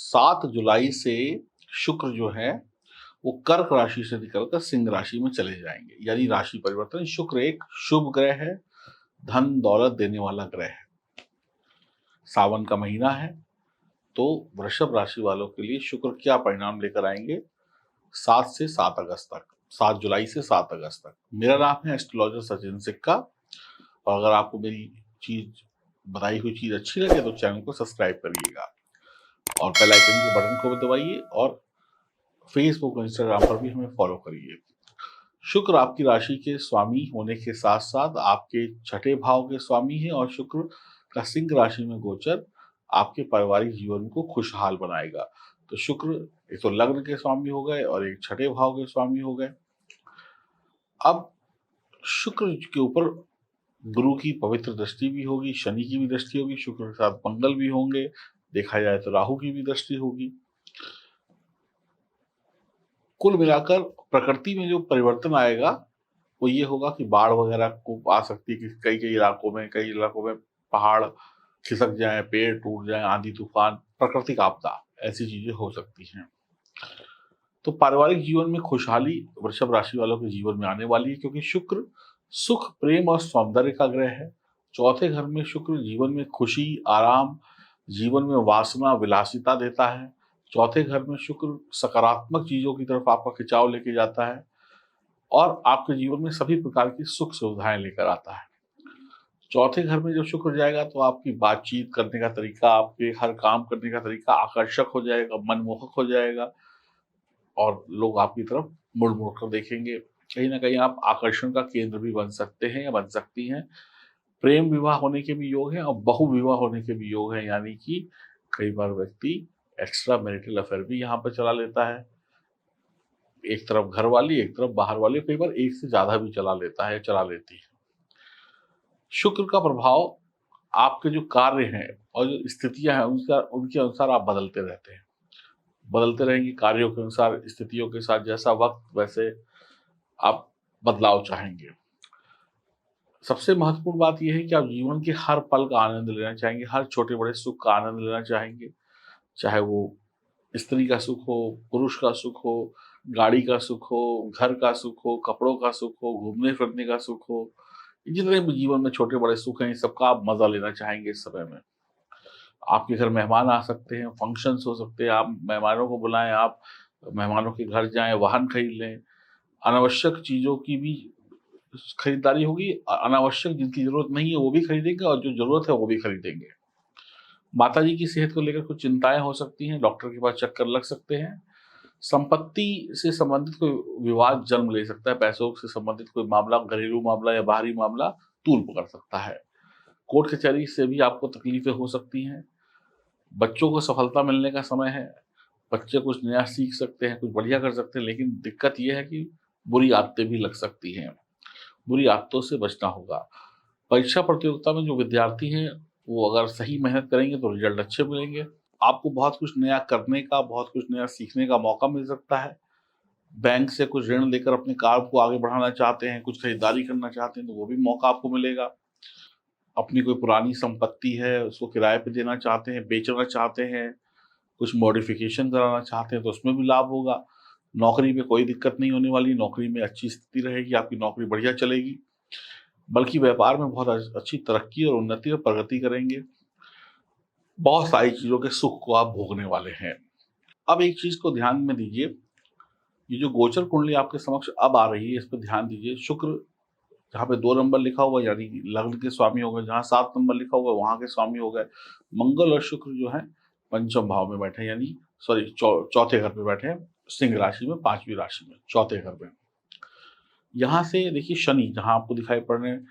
7 जुलाई से शुक्र जो है वो कर्क राशि से निकलकर सिंह राशि में चले जाएंगे, यानी राशि परिवर्तन। शुक्र एक शुभ ग्रह है, धन दौलत देने वाला ग्रह है। सावन का महीना है, तो वृषभ राशि वालों के लिए शुक्र क्या परिणाम लेकर आएंगे 7 से 7 अगस्त तक, 7 जुलाई से 7 अगस्त तक। मेरा नाम है एस्ट्रोलॉजर सचिन सिक्का, और अगर आपको मेरी चीज बताई हुई चीज अच्छी लगे तो चैनल को सब्सक्राइब करिएगा और बेल आइकन के बटन को भी दबाइए, और फेसबुक और इंस्टाग्राम पर भी हमें फॉलो करिए। शुक्र आपकी राशि के स्वामी होने के साथ साथ आपके छठे भाव के स्वामी हैं, और शुक्र का सिंह राशि में गोचर आपके पारिवारिक जीवन को खुशहाल बनाएगा। तो शुक्र एक तो लग्न के स्वामी हो गए और एक छठे भाव के स्वामी हो गए। अब शुक्र के ऊपर गुरु की पवित्र दृष्टि भी होगी, शनि की भी दृष्टि होगी, शुक्र के साथ मंगल भी होंगे, देखा जाए तो राहु की भी दृष्टि होगी। कुल मिलाकर प्रकृति में जो परिवर्तन आएगा वो ये होगा कि बाढ़ वगैरह को आ सकती है कि कई इलाकों में पहाड़ खिसक जाएं, पेड़ टूट जाएं, आंधी तूफान, प्राकृतिक आपदा, ऐसी चीजें हो सकती हैं। तो पारिवारिक जीवन में खुशहाली वृषभ राशि वालों के जीवन में आने वाली है, क्योंकि शुक्र सुख, प्रेम और सौंदर्य का ग्रह है। चौथे घर में शुक्र जीवन में खुशी, आराम, जीवन में वासना, विलासिता देता है। चौथे घर में शुक्र सकारात्मक चीजों की तरफ आपका खिंचाव लेके जाता है और आपके जीवन में सभी प्रकार की सुख सुविधाएं लेकर आता है। चौथे घर में जब शुक्र जाएगा तो आपकी बातचीत करने का तरीका, आपके हर काम करने का तरीका आकर्षक हो जाएगा, मनमोहक हो जाएगा, और लोग आपकी तरफ मुड़ मुड़ कर देखेंगे। कहीं ना कहीं आप आकर्षण का केंद्र भी बन सकते हैं या बन सकती हैं। प्रेम विवाह होने के भी योग हैं और बहु विवाह होने के भी योग हैं, यानी कि कई बार व्यक्ति एक्स्ट्रा मैरिटल अफेयर भी यहाँ पर चला लेता है। एक तरफ घर वाली, एक तरफ बाहर वाली, कई बार एक से ज्यादा भी चला लेता है, चला लेती है। शुक्र का प्रभाव आपके जो कार्य हैं और जो स्थितियां हैं उनके अनुसार आप बदलते रहते हैं, बदलते रहेंगे कार्यों के अनुसार, स्थितियों के साथ, जैसा वक्त वैसे आप बदलाव चाहेंगे। सबसे महत्वपूर्ण बात यह है कि आप जीवन के हर पल का आनंद लेना चाहेंगे, हर छोटे बड़े सुख का आनंद लेना चाहेंगे, चाहे वो स्त्री का सुख हो, पुरुष का सुख हो, गाड़ी का सुख हो, घर का सुख हो, कपड़ों का सुख हो, घूमने फिरने का सुख हो। जितने भी जीवन में छोटे बड़े सुख हैं, सबका आप मजा लेना चाहेंगे इस समय में। आपके घर मेहमान आ सकते हैं, फंक्शंस हो सकते हैं, आप मेहमानों को बुलाएं, आप मेहमानों के घर जाएं, वाहन खरीद लें, अनावश्यक चीजों की भी खरीदारी होगी, अनावश्यक जिनकी जरूरत नहीं है वो भी खरीदेंगे, और जो जरूरत है वो भी खरीदेंगे। माता जी की सेहत को लेकर कुछ चिंताएं हो सकती हैं, डॉक्टर के पास चक्कर लग सकते हैं। संपत्ति से संबंधित कोई विवाद जन्म ले सकता है, पैसों से संबंधित कोई मामला, घरेलू मामला या बाहरी मामला तूल पकड़ सकता है। कोर्ट कचहरी से भी आपको तकलीफें हो सकती हैं। बच्चों को सफलता मिलने का समय है, बच्चे कुछ नया सीख सकते हैं, कुछ बढ़िया कर सकते हैं, लेकिन दिक्कत यह है कि बुरी आदतें भी लग सकती हैं, बुरी आदतों से बचना होगा। परीक्षा प्रतियोगिता में जो विद्यार्थी हैं वो अगर सही मेहनत करेंगे तो रिजल्ट अच्छे मिलेंगे। आपको बहुत कुछ नया करने का, बहुत कुछ नया सीखने का मौका मिल सकता है। बैंक से कुछ ऋण लेकर अपने काम को आगे बढ़ाना चाहते हैं, कुछ खरीदारी करना चाहते हैं, तो वो भी मौका आपको मिलेगा। अपनी कोई पुरानी संपत्ति है उसको किराए पे देना चाहते हैं, बेचना चाहते हैं, कुछ मॉडिफिकेशन कराना चाहते हैं, तो उसमें भी लाभ होगा। नौकरी में कोई दिक्कत नहीं होने वाली, नौकरी में अच्छी स्थिति रहेगी, आपकी नौकरी बढ़िया चलेगी, बल्कि व्यापार में बहुत अच्छी तरक्की और उन्नति और प्रगति करेंगे। बहुत सारी चीजों के सुख को आप भोगने वाले हैं। अब एक चीज को ध्यान में दीजिए, ये जो गोचर कुंडली आपके समक्ष अब आ रही है, इस पर ध्यान दीजिए। शुक्र जहाँ पे 2 नंबर लिखा हुआ यानी कि लग्न के स्वामी हो गए, जहाँ 7 नंबर लिखा हुआ वहां के स्वामी हो गए। मंगल और शुक्र जो है पंचम भाव में बैठे, यानी सॉरी चौथे घर पे बैठे हैं, सिंह राशि में, 5वीं राशि में, चौथे घर में। यहाँ से देखिए शनि जहाँ आपको दिखाई पड़ रहे हैं,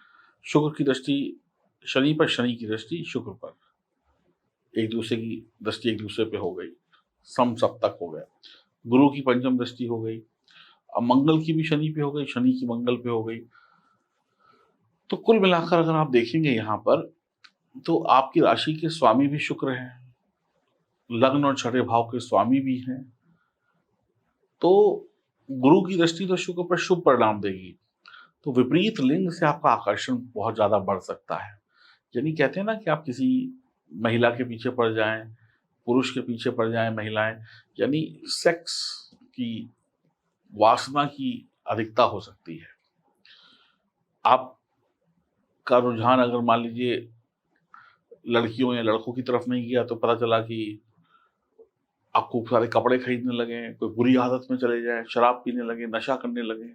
शुक्र की दृष्टि शनि पर, शनि की दृष्टि शुक्र पर, एक दूसरे की दृष्टि एक दूसरे पे हो गई, सम सप्तक हो गया। गुरु की पंचम दृष्टि हो गई, अब मंगल की भी शनि पे हो गई, शनि की मंगल पे हो गई। तो कुल मिलाकर अगर आप देखेंगे यहाँ पर, तो आपकी राशि के स्वामी भी शुक्र हैं, लग्न और छठे भाव के स्वामी भी हैं, तो गुरु की दृष्टि तो शुक्र पर शुभ परिणाम देगी। तो विपरीत लिंग से आपका आकर्षण बहुत ज्यादा बढ़ सकता है, यानी कहते हैं ना कि आप किसी महिला के पीछे पड़ जाएं, पुरुष के पीछे पड़ जाएँ महिलाएँ, यानी सेक्स की वासना की अधिकता हो सकती है। आपका रुझान अगर मान लीजिए लड़कियों या लड़कों की तरफ नहीं गया, तो पता चला कि आप खूब सारे कपड़े खरीदने लगे, कोई बुरी आदत में चले जाएँ, शराब पीने लगे, नशा करने लगे।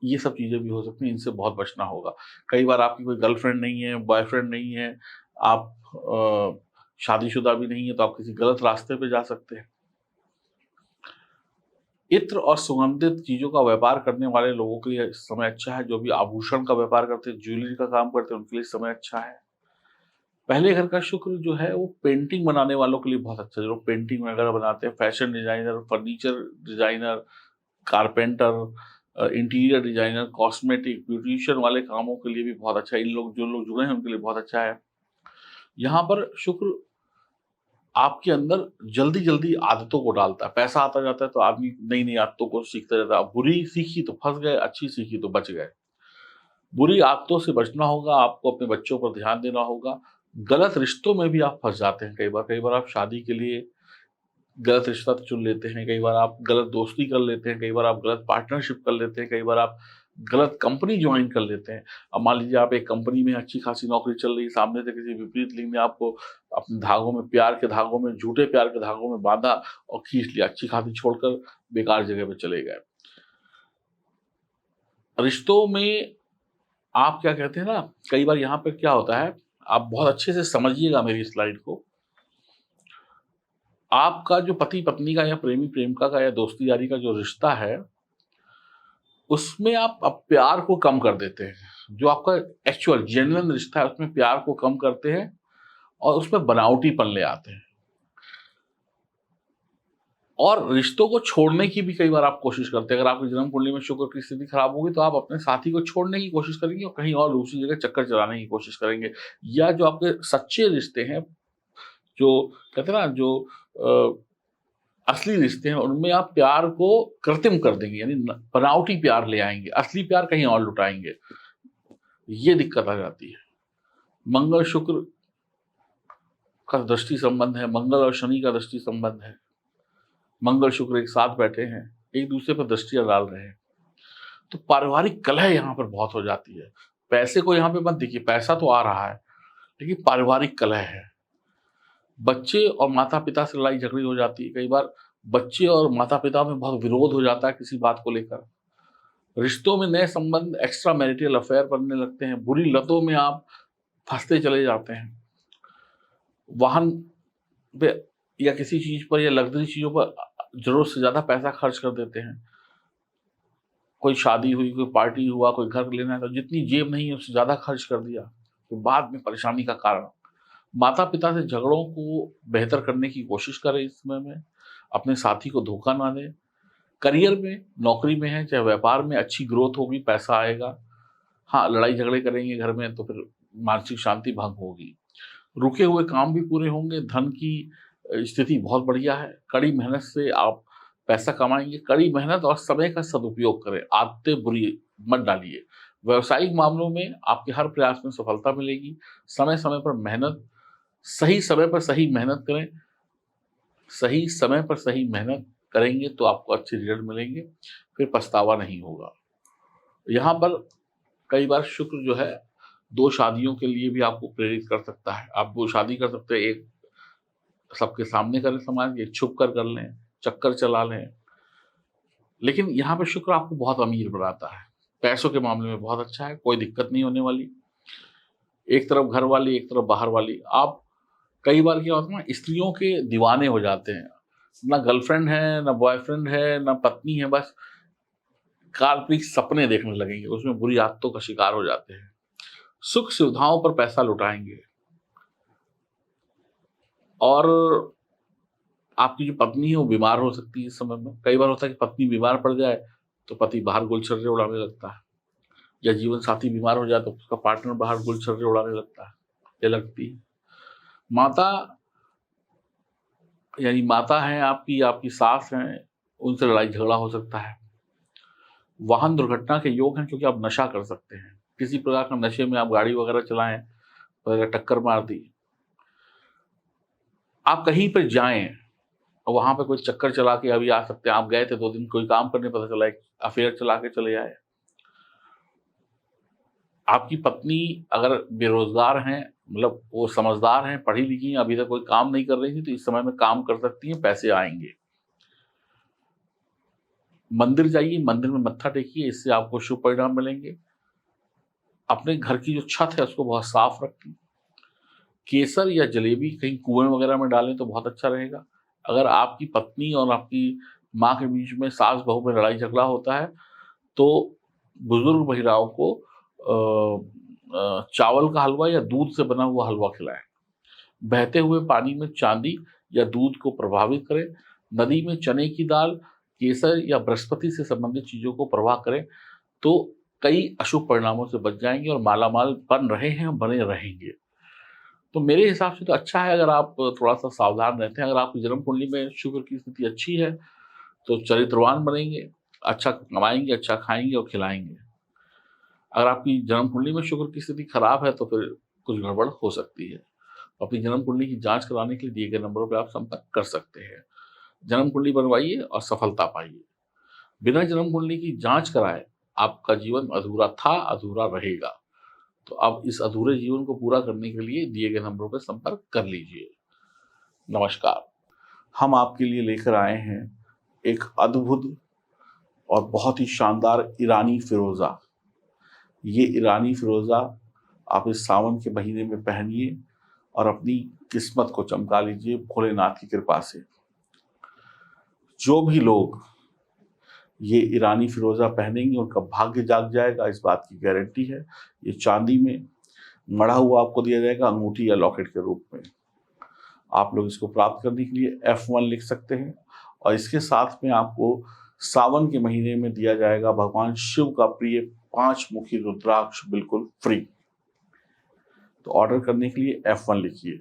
ये सब चीज़ें भी हो सकती हैं, इनसे बहुत बचना होगा। कई बार आपकी कोई गर्लफ्रेंड नहीं है, बॉयफ्रेंड नहीं है, आप शादीशुदा भी नहीं है, तो आप किसी गलत रास्ते पे जा सकते हैं। इत्र और सुगंधित चीज़ों का व्यापार करने वाले लोगों के लिए समय अच्छा है, जो भी आभूषण का व्यापार करते हैं, ज्वेलरी का काम करते हैं, उनके लिए समय अच्छा है। पहले घर का शुक्र जो है वो पेंटिंग बनाने वालों के लिए बहुत अच्छा है, जो लोग पेंटिंग वगैरह बनाते हैं, fashion designer, furniture designer, carpenter, interior designer, cosmetic, beautician वाले कामों के लिए भी बहुत अच्छा है। इन लोग जो लोग जुड़े हैं उनके लिए बहुत अच्छा है। यहाँ पर शुक्र आपके अंदर जल्दी-जल्दी आदतों को डालता है। पैसा आता जाता है तो आदमी नई-नई आदतों को सीखता रहता है। बुरी सीखी तो फँस गए, अच्छी सीखी तो बच गए। बुरी आदतों से बचना होगा, आपको अपने बच्चों पर ध्यान देना होगा। गलत रिश्तों में भी आप फँस जाते हैं कई बार। कई बार आप शादी के लिए गलत रिश्ता चुन लेते हैं, कई बार आप गलत दोस्ती कर लेते हैं, कई बार आप गलत पार्टनरशिप कर लेते हैं, कई बार आप गलत कंपनी जॉइन कर लेते हैं। अब मान लीजिए आप एक कंपनी में अच्छी-खासी नौकरी चल रही है, सामने से किसी विपरीत लिंग ने आपको अपने धागों में प्यार के धागों में झूठे प्यार के धागों में बाँधा और खींच लिया, अच्छी-खासी छोड़कर बेकार जगह पे चले गए। रिश्तों में आप क्या कहते हैं ना, कई बार यहाँ पे क्या होता है, आप बहुत अच्छे से समझिएगा मेरी स्लाइड को। आपका जो पति-पत्नी का या प्रेमी-प्रेमिका का या दोस्ती-यारी का जो रिश्ता है, उसमें आप अब प्यार को कम कर देते हैं। जो आपका एक्चुअल जेन्युइन रिश्ता है, उसमें प्यार को कम करते हैं और उसमें बनावटीपन ले आते हैं। और रिश्तों को छोड़ने की भी कई बार आप कोशिश करते हैं। अगर आपकी जन्म कुंडली में शुक्र की स्थिति खराब होगी, तो आप अपने साथी को छोड़ने की कोशिश करेंगे और कहीं और दूसरी जगह चक्कर चलाने की कोशिश करेंगे। या जो आपके सच्चे रिश्ते हैं, जो कहते हैं ना, जो असली रिश्ते हैं, उनमें आप प्यार को कृत्रिम कर देंगे, यानी बनावटी प्यार ले आएँगे, असली प्यार कहीं और लुटाएँगे। ये दिक्कत आ जाती है। मंगल शुक्र का दृष्टि संबंध है, मंगल और शनि का दृष्टि संबंध है। मंगल शुक्र एक साथ बैठे हैं, एक दूसरे पर दृष्टियाँ डाल रहे हैं, तो पारिवारिक कलह यहाँ पर बहुत हो जाती है। पैसे को यहाँ पे मत देखिए, पैसा तो आ रहा है, लेकिन पारिवारिक कलह है। बच्चे और माता-पिता से लड़ाई झगड़ी हो जाती है। कई बार बच्चे और माता-पिता में बहुत विरोध हो जाता है किसी बात को लेकर। रिश्तों में नए संबंध, एक्स्ट्रा मैरिटल अफेयर बनने लगते हैं, बुरी लतों में आप फँसते चले जाते हैं। वाहन पे या किसी चीज़ पर या लग्ज़री चीज़ों पर ज़रूरत से ज़्यादा पैसा खर्च कर देते हैं। कोई शादी हुई, कोई पार्टी हुआ, कोई घर लेना है, तो जितनी जेब नहीं है उससे ज़्यादा खर्च कर दिया, तो बाद में परेशानी का कारण। माता-पिता से झगड़ों को बेहतर करने की कोशिश करें इस समय में, अपने साथी को धोखा ना दें। करियर में, नौकरी में है, चाहे व्यापार में अच्छी ग्रोथ होगी, पैसा आएगा। हाँ, लड़ाई-झगड़े करेंगे घर में तो फिर मानसिक शांति भंग होगी। रुके हुए काम भी पूरे होंगे, धन की स्थिति बहुत बढ़िया है। कड़ी मेहनत से आप पैसा कमाएँगे, कड़ी मेहनत और समय का सदुपयोग करें, आदतें बुरी मत डालिए। व्यावसायिक मामलों में आपके हर प्रयास में सफलता मिलेगी। समय-समय पर मेहनत, सही समय पर सही मेहनत करें, सही समय पर सही मेहनत करेंगे तो आपको अच्छे रिज़ल्ट मिलेंगे, फिर पछतावा नहीं होगा। यहाँ पर कई बार शुक्र जो है 2 शादियों के लिए भी आपको प्रेरित कर सकता है। आप 2 शादी कर सकते हैं, एक सबके सामने करें समाज के, छुप कर लें, चक्कर चला लें। लेकिन यहाँ पे शुक्र आपको बहुत अमीर बनाता है। पैसों के मामले में बहुत अच्छा है, कोई दिक्कत नहीं होने वाली। एक तरफ घर वाली, एक तरफ बाहर वाली। आप कई बार क्या होता है ना, स्त्रियों के दीवाने हो जाते हैं। ना गर्लफ्रेंड है, ना बॉयफ्रेंड है, ना पत्नी है, बस काल्पनिक सपने देखने लगेंगे, उसमें बुरी आदतों का शिकार हो जाते हैं। सुख सुविधाओं पर पैसा लुटाएँगे और आपकी जो पत्नी है वो बीमार हो सकती है इस समय में। कई बार होता है कि पत्नी बीमार पड़ जाए तो पति बाहर गुलछर्रे उड़ाने लगता है, या जीवन साथी बीमार हो जाए तो उसका पार्टनर बाहर गुलछर्रे उड़ाने लगता है या लगती है। माता, यानी माता हैं आपकी, आपकी सास हैं, उनसे लड़ाई झगड़ा हो सकता है। वाहन दुर्घटना के योग हैं, क्योंकि आप नशा कर सकते हैं। किसी प्रकार का नशे में आप गाड़ी वगैरह चलाएँ, तो अगर टक्कर मार दी, आप कहीं पर जाएँ और वहाँ पे कोई चक्कर चला के अभी आ सकते हैं। आप गए थे 2 दिन कोई काम करने, पता चला एक अफ़ेयर चला के चले आए। आपकी पत्नी अगर बेरोज़गार हैं, मतलब वो समझदार हैं, पढ़ी-लिखी हैं, अभी तक कोई काम नहीं कर रही हैं, तो इस समय में काम कर सकती हैं, पैसे आएँगे। मंदिर जाइए, मंदिर में मत्था टेकिए, इससे आपको शुभ परिणाम मिलेंगे। अपने घर की जो छत है, उसको बहुत साफ रखें। केसर या जलेबी कहीं कुएँ वगैरह में डालें तो बहुत अच्छा रहेगा। अगर आपकी पत्नी और आपकी माँ के बीच में सास-बहू में लड़ाई-झगड़ा होता है, तो बुज़ुर्ग महिलाओं को चावल का हलवा या दूध से बना हुआ हलवा खिलाएँ। बहते हुए पानी में चांदी या दूध को प्रभावित करें। नदी में चने की दाल, केसर या बृहस्पति से संबंधित चीज़ों को प्रवाह करें, तो कई अशुभ परिणामों से बच जाएँगे और मालामाल बन रहे हैं, बने रहेंगे। तो मेरे हिसाब से तो अच्छा है अगर आप थोड़ा-सा सावधान रहते हैं। अगर आपकी जन्म कुंडली में शुक्र की स्थिति अच्छी है, तो चरित्रवान बनेंगे, अच्छा कमाएँगे, अच्छा खाएँगे और खिलाएँगे। अगर आपकी जन्म कुंडली में शुक्र की स्थिति खराब है, तो फिर कुछ गड़बड़ हो सकती है। अपनी जन्म कुंडली की जाँच कराने के लिए दिए गए नंबरों पे आप संपर्क कर सकते हैं। जन्म कुंडली बनवाइए और सफलता पाइए। बिना जन्म कुंडली की जाँच कराए आपका जीवन अधूरा था, अधूरा रहेगा। तो अब इस अधूरे जीवन को पूरा करने के लिए दिए गए नंबरों पे संपर्क कर लीजिए। नमस्कार। हम आपके लिए लेकर आए हैं एक अद्भुत और बहुत ही शानदार ईरानी फ़िरोज़ा। ये ईरानी फ़िरोज़ा आप इस सावन के महीने में पहनिए और अपनी किस्मत को चमका लीजिए भोलेनाथ की कृपा से। जो भी लोग ये ईरानी फ़िरोज़ा पहनेंगे उनका भाग्य जाग जाएगा, इस बात की गारंटी है। ये चांदी में मढ़ा हुआ आपको दिया जाएगा अंगूठी या लॉकेट के रूप में। आप लोग इसको प्राप्त करने के लिए F1 लिख सकते हैं और इसके साथ में आपको सावन के महीने में दिया जाएगा भगवान शिव का प्रिय 5 मुखी रुद्राक्ष बिल्कुल फ्री। तो ऑर्डर करने के लिए F1 लिखिए।